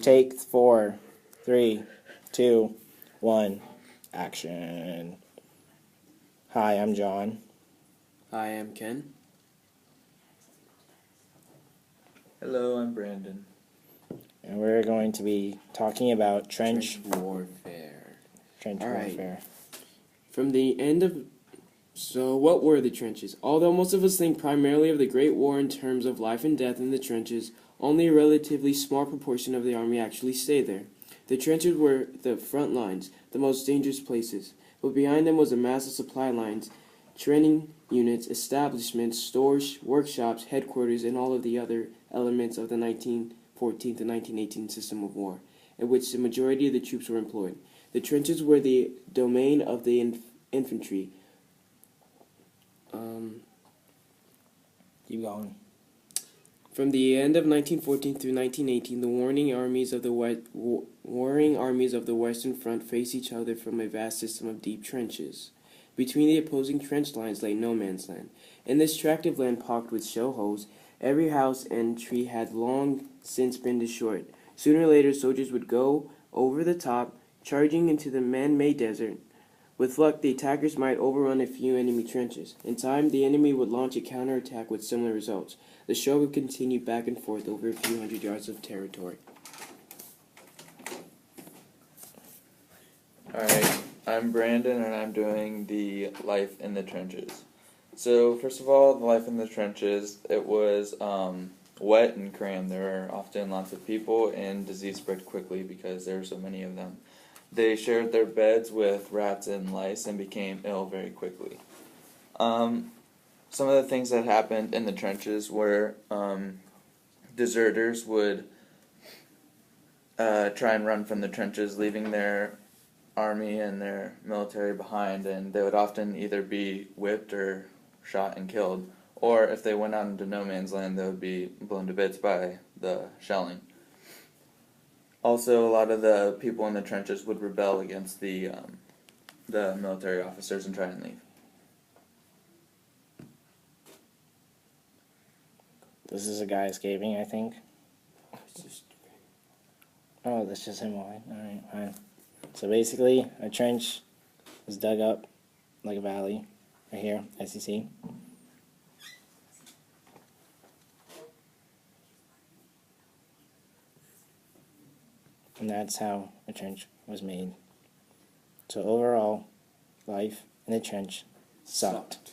Take 4, 3, 2, 1, action. Hi, I'm John. Hi, I'm Ken. Hello, I'm Brandon. And we're going to be talking about Trench warfare. Trench All right. warfare. From the end of... So, what were the trenches? Although most of us think primarily of the Great War in terms of life and death in the trenches, only a relatively small proportion of the army actually stayed there. The trenches were the front lines, the most dangerous places, but behind them was a mass of supply lines, training units, establishments, stores, workshops, headquarters, and all of the other elements of the 1914 to 1918 system of war, in which the majority of the troops were employed. The trenches were the domain of the infantry. Keep going. From the end of 1914 through 1918, the warring armies of the Western Front faced each other from a vast system of deep trenches. Between the opposing trench lines lay no man's land. In this tract of land pocked with shell holes, every house and tree had long since been destroyed. Sooner or later, soldiers would go over the top, charging into the man-made desert. With luck, the attackers might overrun a few enemy trenches. In time, the enemy would launch a counterattack with similar results. The show would continue back and forth over a few hundred yards of territory. Alright, I'm Brandon and I'm doing the life in the trenches. So, first of all, the life in the trenches, it was wet and crammed. There were often lots of people and disease spread quickly because there were so many of them. They shared their beds with rats and lice and became ill very quickly. Some of the things that happened in the trenches were deserters would try and run from the trenches, leaving their army and their military behind, and they would often either be whipped or shot and killed, or if they went out into no man's land, they would be blown to bits by the shelling. Also, a lot of the people in the trenches would rebel against the military officers and try and leave. This is a guy escaping, I think. Oh, that's just him walking. Alright, fine. So basically, a trench was dug up like a valley, right here, as you see. And that's how a trench was made. So overall, life in the trench sucked.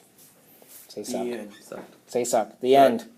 Say suck. The end. Sucked. Say suck. The end.